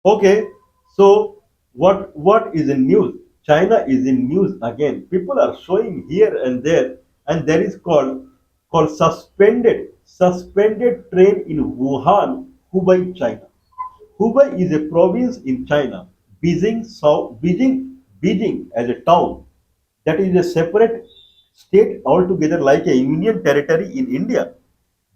Okay, so what is in news? China is in news again. People are showing here and there, and there is called suspended train in Wuhan, Hubei, China. Hubei is a province in China. Beijing as a town that is a separate state altogether, like a union territory in India.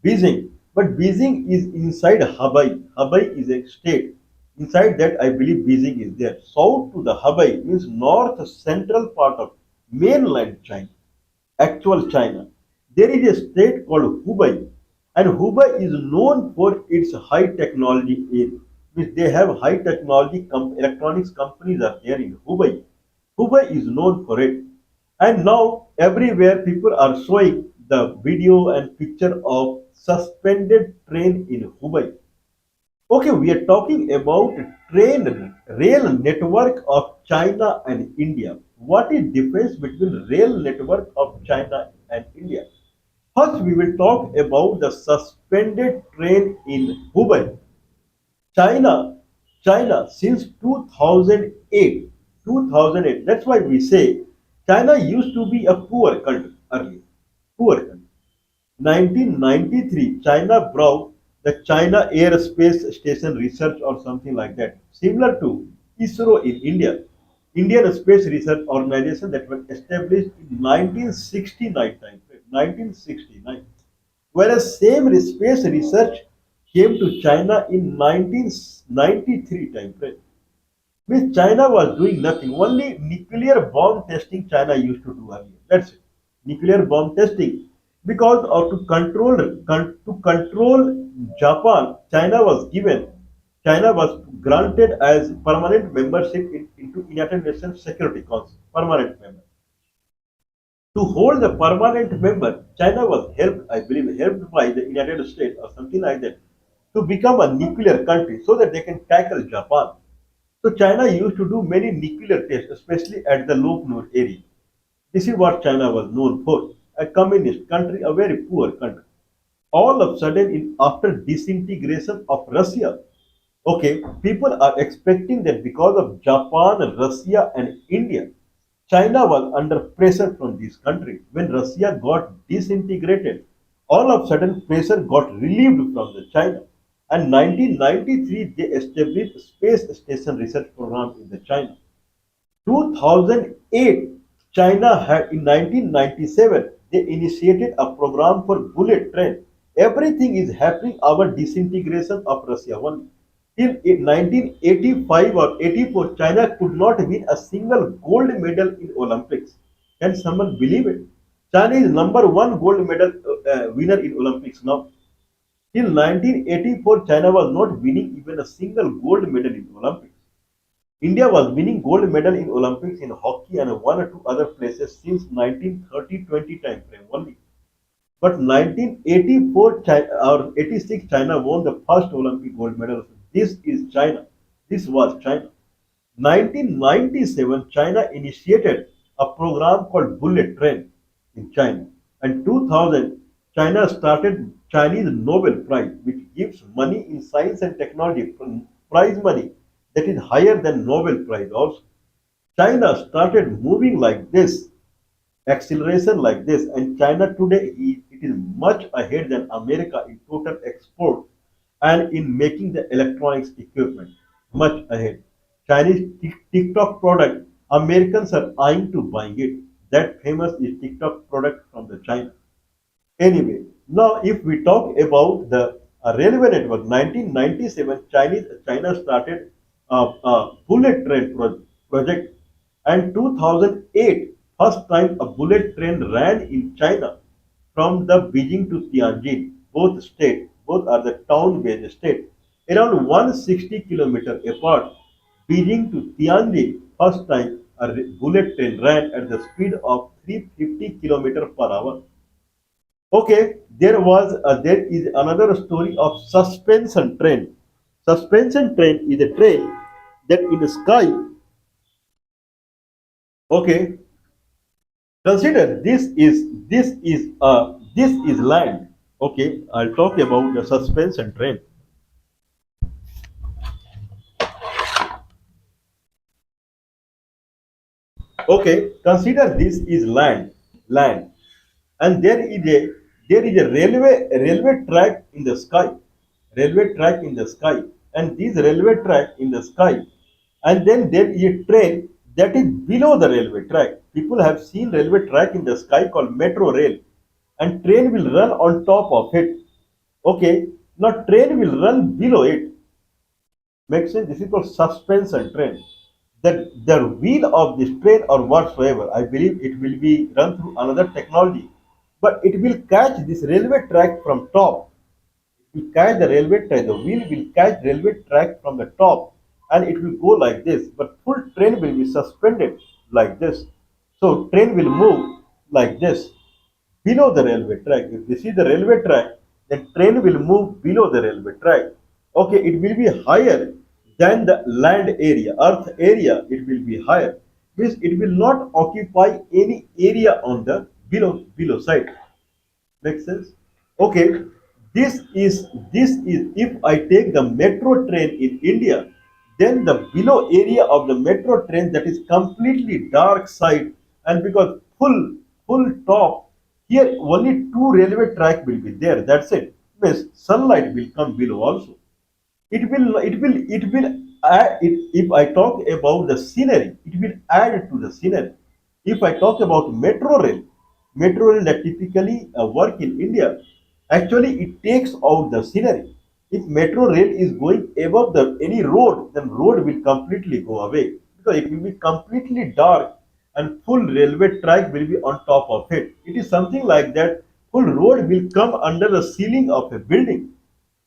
Beijing, but Beijing is inside Hubei. Hubei is a state. Inside that, I believe Beijing is there. South to the Hubei means north central part of mainland China, actual China. There is a state called Hubei, and Hubei is known for its high technology area. Means they have high technology electronics companies are there in Hubei. Hubei is known for it. And now everywhere people are showing the video and picture of suspended train in Hubei. Okay, we are talking about train rail network of China and India. What is difference between rail network of China and India? First, we will talk about the suspended train in Hubei. China, China since 2008, 2008. That's why we say China used to be a poor country earlier, poor country. 1993, China brought the China Aerospace Station Research or something like that, similar to ISRO in India, Indian Space Research Organization that was established in 1969 time frame, 1969. Whereas same space research came to China in 1993 time frame. Means China was doing nothing. Only nuclear bomb testing China used to do earlier. That's it. Nuclear bomb testing. Because of to control Japan, China was granted as permanent membership into United Nations Security Council. Permanent member. To hold the permanent member, China was helped, I believe, helped by the United States or something like that, to become a nuclear country so that they can tackle Japan. So China used to do many nuclear tests, especially at the Lopnur area. This is what China was known for. A communist country, a very poor country. All of a sudden, after disintegration of Russia, okay, people are expecting that because of Japan, Russia, and India, China was under pressure from these countries. When Russia got disintegrated, all of a sudden pressure got relieved from the China. And 1993, they established a space station research program in the China. 2008, China had in 1997 they initiated a program for bullet train. Everything is happening our disintegration of Russia only. Till in 1985 or 84, China could not win a single gold medal in Olympics. Can someone believe it? China is number one gold medal winner in Olympics now. Till 1984, China was not winning even a single gold medal in Olympics. India was winning gold medal in Olympics in hockey and one or two other places since 1930-20 time frame only. But 1984 China, or 86 China won the first Olympic gold medal. This is China. This was China. 1997 China initiated a program called Bullet Train in China. And 2000 China started Chinese Nobel Prize, which gives money in science and technology, prize money that is higher than Nobel Prize also. China started moving like this, acceleration like this, and China today it is much ahead than America in total export and in making the electronics equipment, much ahead. Chinese TikTok product, Americans are eyeing to buying it. That famous is TikTok product from the China. Anyway, now if we talk about the railway network, 1997 China started a bullet train project, and 2008 first time a bullet train ran in China from the Beijing to Tianjin, both are the town-based state, around 160 kilometer apart. Beijing to Tianjin, first time a bullet train ran at the speed of 350 kilometer per hour. Okay, there is another story of suspension train. Suspension train is a train that in the sky. Okay, consider this is land. Okay, I'll talk about the suspension train. Okay, consider this is land, and there is a railway track in the sky, railway track in the sky, and this railway track in the sky, and then there is a train that is below the railway track. People have seen railway track in the sky called metro rail, and train will run on top of it. Okay, now train will run below it. Makes sense? This is called suspension train. The wheel of this train or whatsoever, I believe it will be run through another technology, but it will catch this railway track from top. It will catch the railway track. The wheel will catch railway track from the top, and it will go like this. But full train will be suspended like this. So train will move like this below the railway track. If this is the railway track, then train will move below the railway track. Okay, it will be higher than the land area, earth area. It will be higher. Means it will not occupy any area on the below side. Make sense? Okay, this is if I take the metro train in India, then the below area of the metro train that is completely dark side, and because full top here only two railway track will be there. That's it. Means sunlight will come below also. It will add it. If I talk about the scenery, it will add to the scenery. If I talk about metro rail that typically work in India, actually it takes out the scenery. If metro rail is going above the any road, then road will completely go away, because it will be completely dark, and full railway track will be on top of it. It is something like that. Full road will come under the ceiling of a building,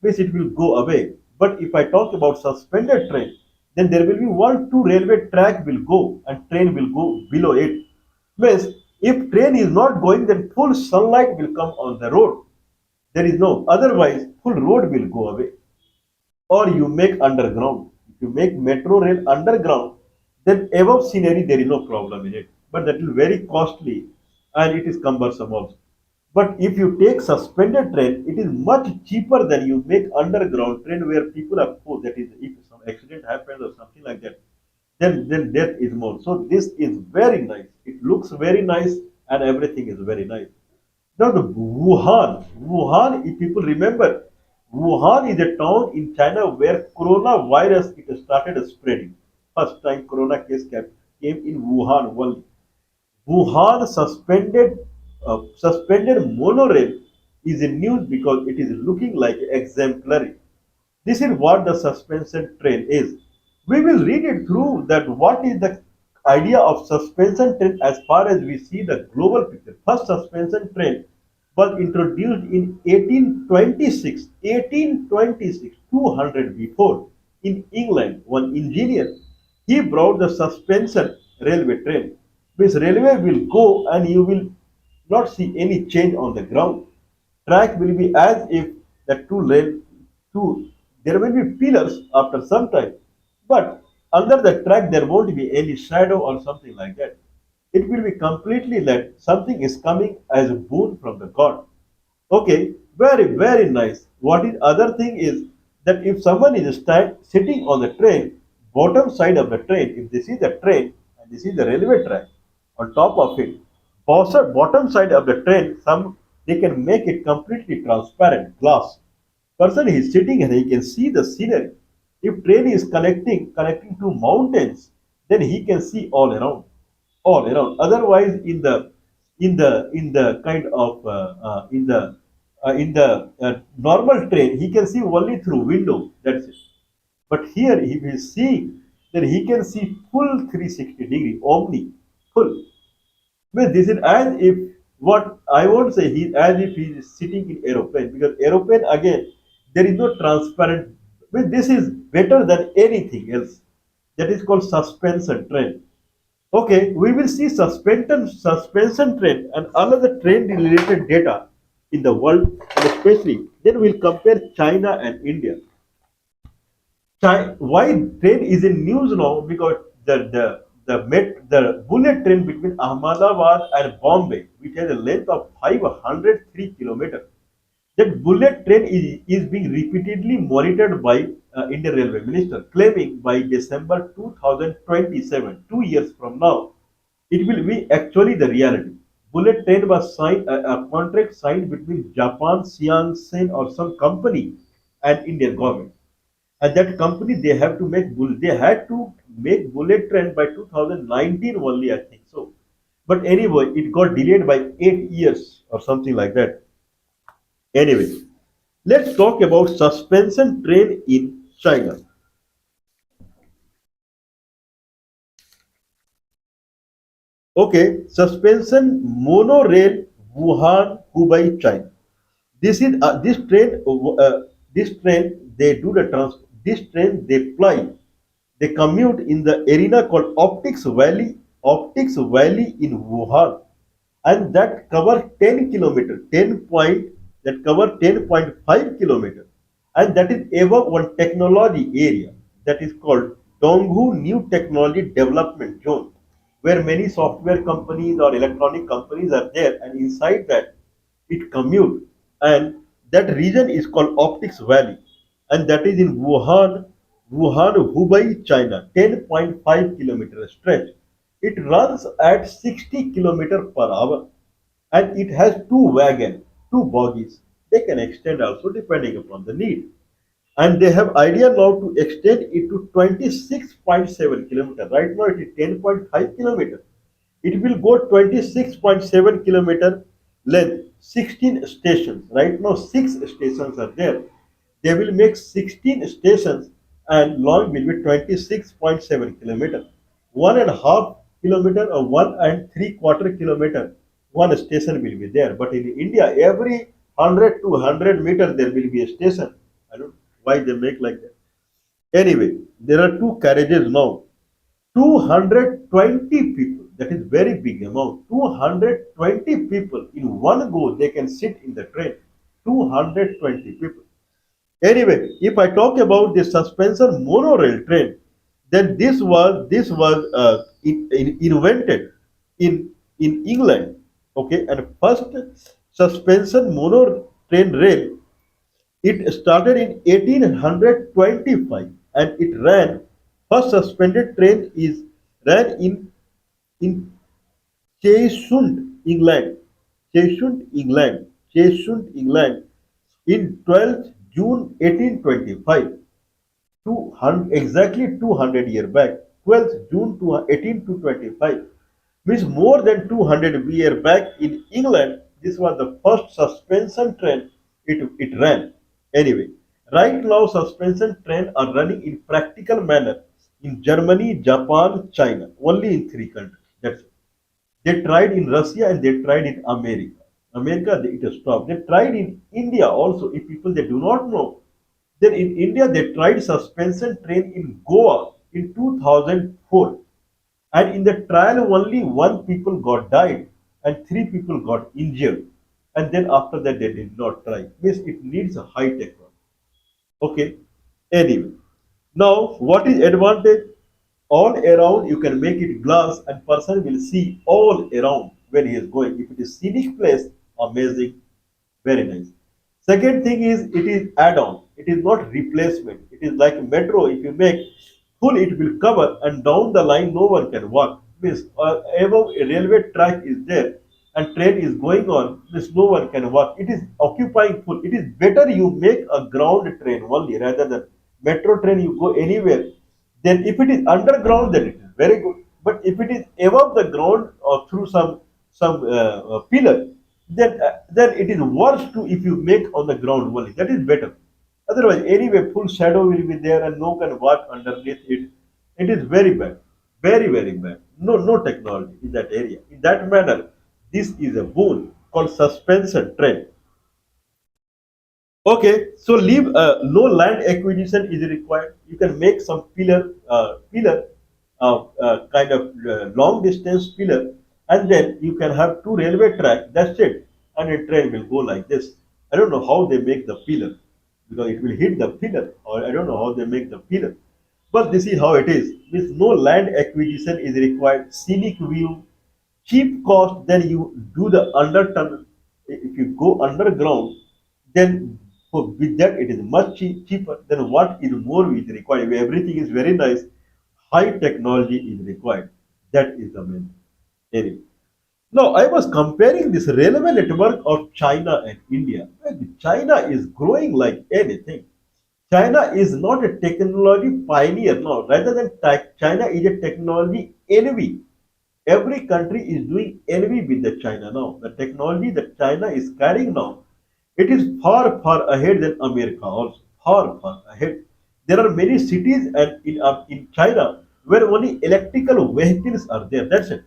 means it will go away. But if I talk about suspended train, then there will be one, two railway track will go and train will go below it. Means if train is not going, then full sunlight will come on the road. There is no otherwise full road will go away. Or you make underground. If you make metro rail underground, then above scenery there is no problem in it. But that is very costly and it is cumbersome also. But if you take suspended train, it is much cheaper than you make underground train where people are poor. That is, if some accident happens or something like that, then death is more. So this is very nice. It looks very nice and everything is very nice. Now the Wuhan, if people remember, Wuhan is a town in China where coronavirus it started spreading. First time corona case came in Wuhan only. Wuhan suspended monorail is in news because it is looking like exemplary. This is what the suspension train is. We will read it through that what is the idea of suspension train as far as we see the global picture. First suspension train was introduced in 1826, 200 before, in England. One engineer, he brought the suspension railway train. Means railway will go and you will not see any change on the ground. Track will be as if the two there will be pillars after some time, but under the track there won't be any shadow or something like that. It will be completely that something is coming as a boon from the God. Okay, very nice. What is other thing is that if someone is sitting on the train, bottom side of the train, if this is the train and this is the railway track, on top of it, bottom side of the train, some they can make it completely transparent glass. Person is sitting and he can see the scenery. If train is connecting to mountains, then he can see all around. Otherwise, in the kind of normal train, he can see only through window. That's it. But here, if he is seeing, then he can see full 360-degree, omni, full. Well, this is as if what I won't say he as if he is sitting in aeroplane, because aeroplane again there is no transparent. Well, this is better than anything else. That is called suspension train. Okay, we will see suspension train and another train related data in the world, and especially then we'll compare China and India. Why train is in news now? Because the bullet train between Ahmedabad and Bombay, which has a length of 503 kilometers, that bullet train is being repeatedly monitored by Indian Railway Minister, claiming by December 2027, 2 years from now, It will be actually the reality. Bullet train was signed a contract signed between Japan, Siansen or some company and Indian government. And that company they had to make bullet train by 2019 only, I think so. But anyway, it got delayed by 8 years or something like that. Anyway, let's talk about suspension train in China. Okay, suspension monorail Wuhan, Hubei, China. This train they do the trans. This train they fly. They commute in the arena called Optics Valley in Wuhan, and that cover 10 kilometer, 10 point that cover 10.5 kilometer, and that is above one technology area that is called Donghu New Technology Development Zone, where many software companies or electronic companies are there, and inside that it commute, and that region is called Optics Valley, and that is in Wuhan, Hubei, China, 10.5 kilometer stretch. It runs at 60 kilometer per hour, and it has two wagons, two bogies. They can extend also depending upon the need. And they have idea now to extend it to 26.7 kilometer. Right now it is 10.5 kilometer. It will go 26.7 kilometer length, 16 stations. Right now, 6 stations are there. They will make 16 stations and long will be 26.7 kilometer. 1.5 kilometer or 1 and 3/4 kilometer, one station will be there. But in India, every 100 to 100 meters there will be a station. I don't know why they make like that. Anyway, there are two carriages now. 220 people, that is very big amount. 220 people in one go, they can sit in the train. 220 people. Anyway, if I talk about the suspension monorail train, then this was invented in England. Okay, and first suspension mono train rail, it started in 1825 and it ran. First suspended train is ran in Cheshunt, England. Cheshunt, England in 12th June 1825. 200, exactly 200 years back. 12th June to 18 to 25 means more than 200 years back in England. This was the first suspension train it ran. Anyway, right now suspension trains are running in practical manner in Germany, Japan, China, only in three countries. That's it. They tried in Russia and they tried in America. It has stopped. They tried in India also. If people they do not know, then in India they tried suspension train in Goa in 2004, and in the trial only one people got died and three people got injured, and then after that they did not try. Means it needs a high technology. Okay. Anyway, now what is advantage? All around you can make it glass and person will see all around when he is going. If it is scenic place, amazing, very nice. Second thing is it is add-on. It is not replacement. It is like metro. If you make full, it will cover, and down the line no one can walk. Means above a railway track is there and train is going on. Means no one can walk. It is occupying full. It is better you make a ground train only rather than metro train. You go anywhere. Then if it is underground, then it is very good. But if it is above the ground or through some pillar, then it is worse to if you make on the ground only. That is better. Otherwise, anyway, full shadow will be there and no can walk underneath it. It is very bad, very bad. No technology in that area. In that manner, this is a boon called suspension train. Okay, so leave no land acquisition is required. You can make some kind of long distance pillar, and then you can have two railway track. That's it, and a train will go like this. I don't know how they make the pillar because it will hit the pillar, or I don't know how they make the pillar. But this is how it is. With no land acquisition is required. Scenic view, cheap cost. Then you do the under tunnel. If you go underground, then with that it is much cheaper. Then what is more is required? Everything is very nice. High technology is required. That is the main. Anyway, now I was comparing this railway network of China and India. Like, China is growing like anything. China is not a technology pioneer now. Rather than China is a technology envy. Every country is doing envy with the China now. The technology that China is carrying now, it is far, far ahead than America also. Far, far ahead. There are many cities and in China where only electrical vehicles are there. That's it.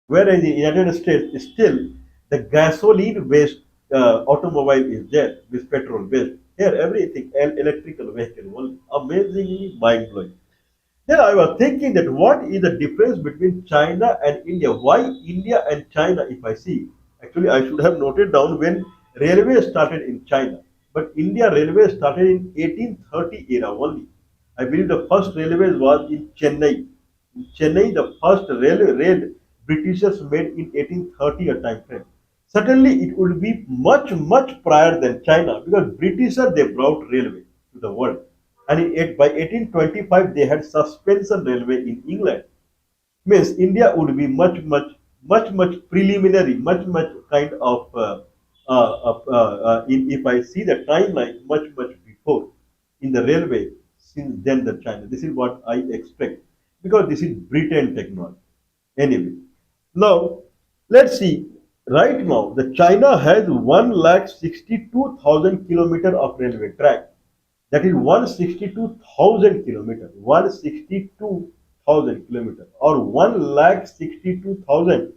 Whereas in the United States, still the gasoline-based automobile is there, with petrol-based. Here, everything electrical vehicle only. Amazingly mind-blowing. Then I was thinking that what is the difference between China and India? Why India and China, if I see? Actually, I should have noted down when railway started in China. But India railway started in 1830 era only. I believe the first railways was in Chennai. In Chennai, the first rail Britishers made in 1830 a time frame. Certainly, it would be much, much prior than China because Britishers they brought railway to the world. And by 1825, they had suspension railway in England. Means India would be much preliminary, much kind of, if I see the timeline, much before in the railway, since then the China. This is what I expect because this is Britain technology. Anyway, now let's see. Right now, the China has 1,62,000 kilometer of railway track. That is 162,000 kilometer. 162,000 kilometer or 1,62,000.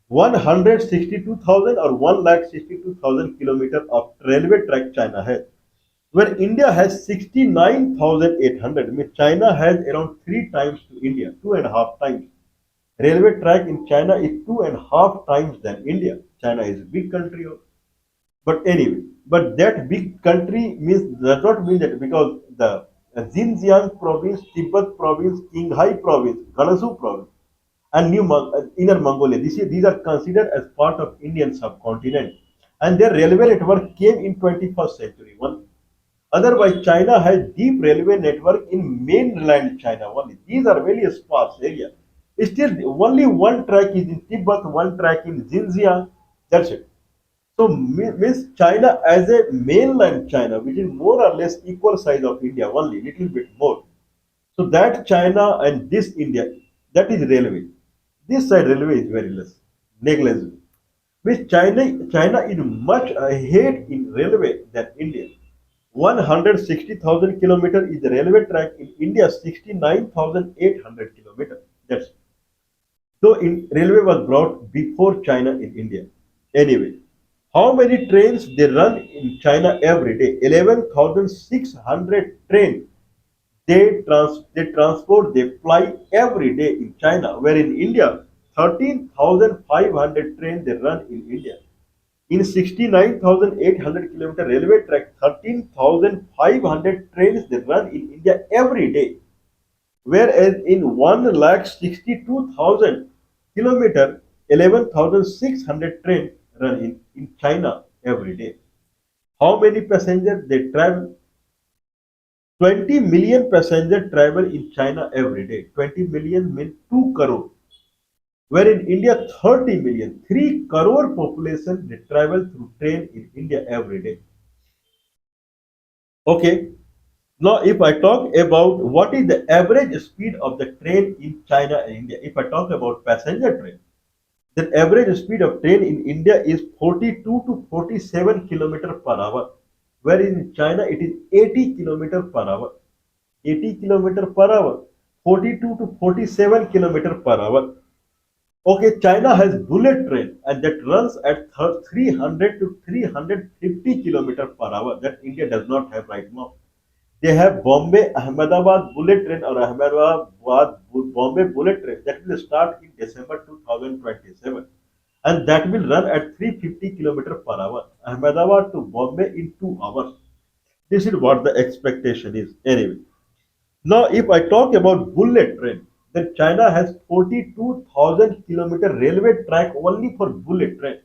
162,000 or 1,62,000 kilometer of railway track China has. Where India has 69,800. Means China has around three times to India, two and a half times. Railway track in China is two and a half times than India. China is a big country. But anyway, but that big country means does not mean that because the Xinjiang province, Tibet province, Qinghai province, Gansu province, and Inner Mongolia, these are considered as part of Indian subcontinent, and their railway network came in 21st century. One otherwise, China has deep railway network in mainland China only. These are very sparse area. Still, only one track is in Tibet, one track in Xinjiang. That's it. So means China as a mainland China, which is more or less equal size of India, only little bit more. So that China and this India, that is railway. This side railway is very less, negligible. Means China is much ahead in railway than India. 160,000 kilometer is the railway track in India. 69,800 kilometer. That's so in railway was brought before China in India. Anyway, how many trains they run in China every day? 11,600 trains they transport they fly every day in China. Where in India 13,500 trains they run in India. In 69,800 kilometer railway track, 13,500 trains they run in India every day. Whereas in 1,62,000 kilometer, 11,600 trains run in China every day. How many passengers they travel? 20 million passengers travel in China every day. 20 million means 2 crore. Where in India 30 million, 3 crore population they travel through train in India every day. Okay. Now, if I talk about what is the average speed of the train in China and India, if I talk about passenger train, then average speed of train in India is 42 to 47 kilometer per hour, whereas in China it is 80 kilometer per hour. 80 kilometer per hour, 42 to 47 kilometer per hour. Okay, China has bullet train and that runs at 300 to 350 kilometer per hour that India does not have right now. They have Bombay Ahmedabad bullet train or Ahmedabad Bombay bullet train that will start in December 2027 and that will run at 350 kilometer per hour. Ahmedabad to Bombay in 2 hours. This is what the expectation is anyway. Now, if I talk about bullet train, then China has 42,000 kilometer railway track only for bullet train.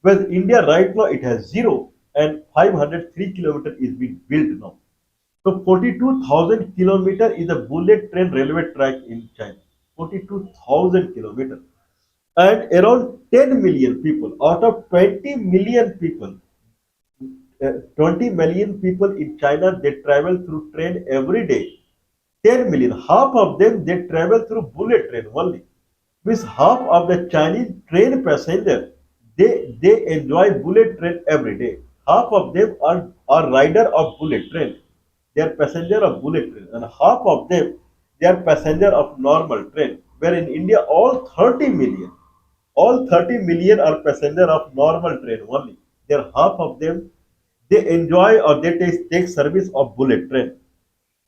Whereas India right now it has zero and 503 kilometer is being built now. So 42,000 kilometer is a bullet train railway track in China. 42,000 kilometers. And around 10 million people out of 20 million people, 20 million people in China, they travel through train every day. 10 million, half of them they travel through bullet train only. Means half of the Chinese train passenger, they enjoy bullet train every day. Half of them are rider of bullet train. They are passenger of bullet train, and half of them they are passenger of normal train. Where in India, all 30 million are passenger of normal train only. There half of them they enjoy or they take service of bullet train.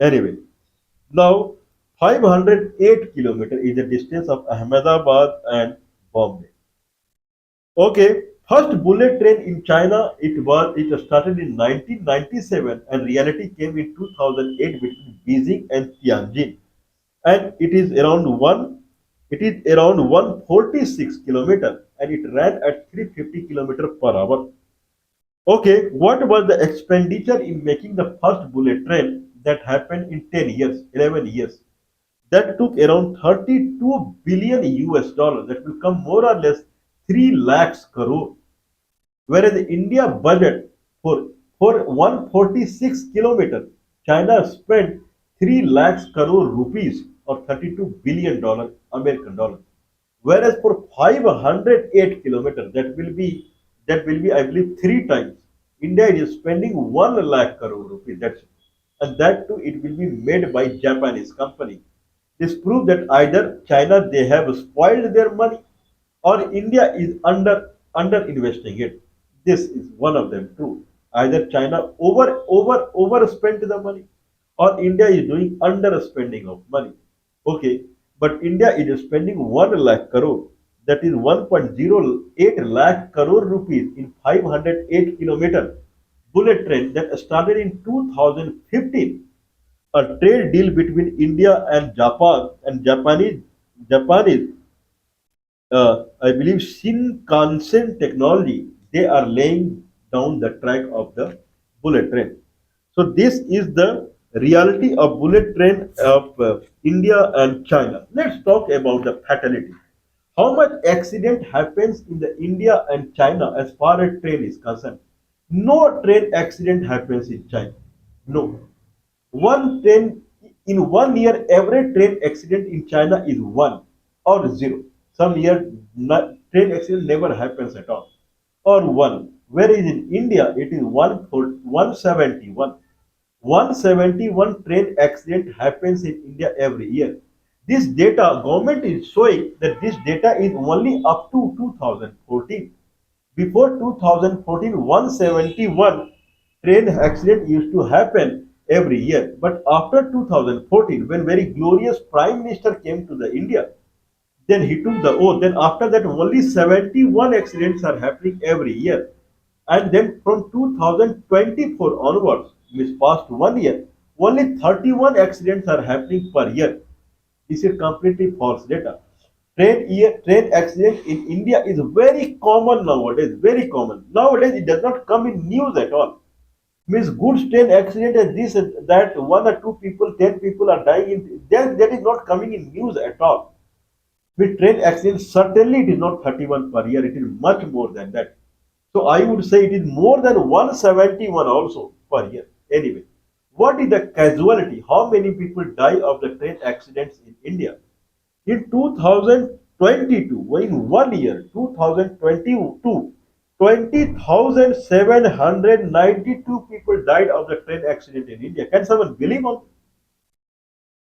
Anyway, now 508 kilometer is the distance of Ahmedabad and Bombay. Okay, first bullet train in China it started in 1997 and reality came in 2008 between Beijing and Tianjin, and it is around 146 kilometer and it ran at 350 kilometer per hour. Okay, what was the expenditure in making the first bullet train that happened in 10 years, 11 years? That took around 32 billion US dollars. That will come more or less 3 lakhs crore. Whereas the India budget for 146 kilometers, China spent 3 lakhs crore rupees or 32 billion dollar American dollar. Whereas for 508 kilometers, that will be I believe three times. India is spending 1 lakh crore rupees. That's it. And that too it will be made by Japanese company. This proves that either China they have spoiled their money or India is under investing it. This is one of them true. Either China overspent the money or India is doing underspending of money. Okay, but India is spending 1 lakh crore, that is 1.08 lakh crore rupees in 508 kilometer bullet train that started in 2015, a trade deal between India and Japan and Japanese I believe Shinkansen technology, they are laying down the track of the bullet train. So this is the reality of bullet train of India and China. Let's talk about the fatality. How much accident happens in the India and China as far as train is concerned? No train accident happens in China. No. One train in 1 year, every train accident in China is one or zero. Some year train accident never happens at all or one. Whereas in India it is 171. 171 train accident happens in India every year. This data, government is showing that this data is only up to 2014. Before 2014, 171 train accident used to happen every year. But after 2014, when very glorious Prime Minister came to the India, then he took the oath. Then after that, only 71 accidents are happening every year. And then from 2024 onwards, which past 1 year, only 31 accidents are happening per year. This is completely false data. Train accident in India is very common nowadays. Very common. Nowadays, it does not come in news at all. Means goods train accident and this and that one or two people, 10 people are dying in that is not coming in news at all. With train accidents, certainly it is not 31 per year, it is much more than that. So I would say it is more than 171 also per year. Anyway, what is the casualty? How many people die of the train accidents in India? In 2022, in 1 year, 2022, 20,792 people died of the train accident in India. Can someone believe on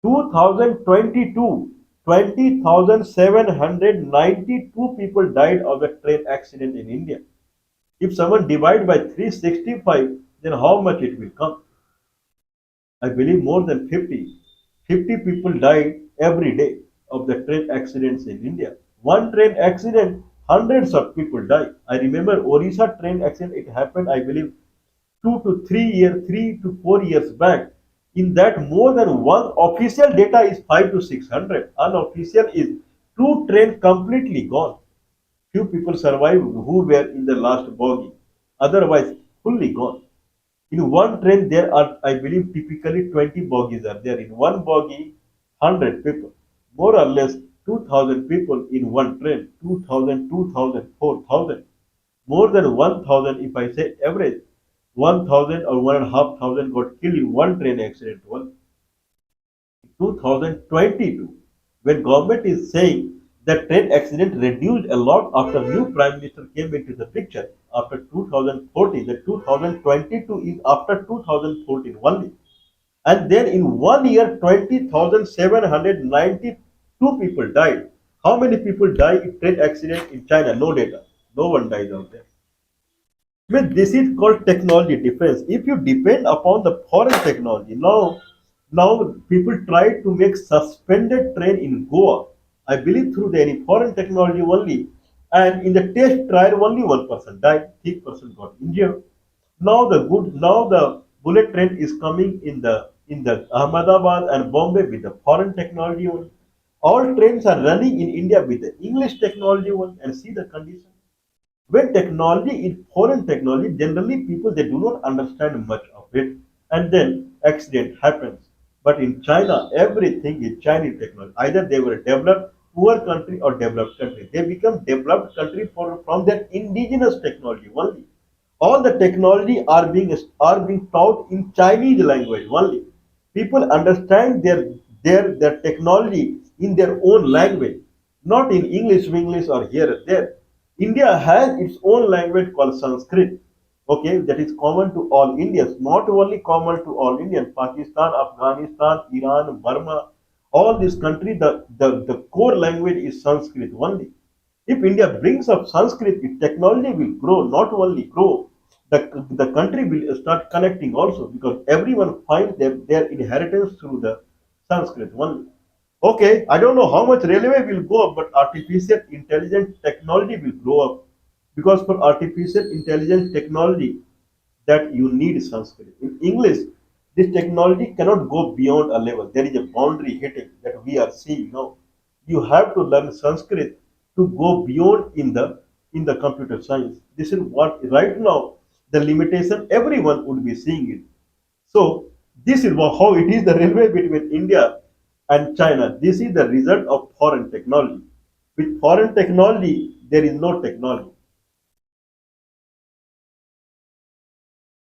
2022, 20,792 people died of a train accident in India. If someone divide by 365, then how much it will come? I believe more than 50. 50 people died every day of the train accidents in India. One train accident, hundreds of people die. I remember Orissa train accident, it happened, I believe, 3 to 4 years back. In that, more than one official data is 5 to 600. Unofficial is two trains completely gone. Few people survived who were in the last bogie. Otherwise, fully gone. In one train, there are, I believe, typically 20 bogies are there. In one bogie, 100 people. More or less, 2,000 people in one train, 2,000, 2,000, 4,000, more than 1,000, if I say average, 1,000 or 1,500 got killed in one train accident. 2022, when government is saying that train accident reduced a lot after new prime minister came into the picture after 2014, the 2022 is after 2014 only. And then in 1 year, 20,792 people died. How many people die in train accident in China? No data. No one dies out there. I mean, this is called technology difference. If you depend upon the foreign technology, now people try to make suspended train in Goa. I believe through any foreign technology only. And in the test trial, only one person died, 3% got injured. Now the bullet train is coming in the Ahmedabad and Bombay with the foreign technology only. All trains are running in India with the English technology one and see the condition. When technology is foreign technology, generally people they do not understand much of it, and then accident happens. But in China, everything is Chinese technology. Either they were developed poor country or developed country. They become developed country from their indigenous technology only. All the technology are being taught in Chinese language only. People understand their technology in their own language, not in English or here and there. India has its own language called Sanskrit. Okay, that is common to all Indians, not only common to all Indians. Pakistan, Afghanistan, Iran, Burma, all these countries, the core language is Sanskrit only. If India brings up Sanskrit, its technology will grow, not only grow, the country will start connecting also because everyone finds their inheritance through the Sanskrit only. Okay, I don't know how much railway will go up, but artificial intelligence technology will grow up because for artificial intelligence technology that you need Sanskrit. In English, this technology cannot go beyond a level. There is a boundary hitting that we are seeing now. You have to learn Sanskrit to go beyond in the computer science. This is what right now the limitation everyone would be seeing it. So this is how it is the railway between India and China. This is the result of foreign technology. With foreign technology, there is no technology.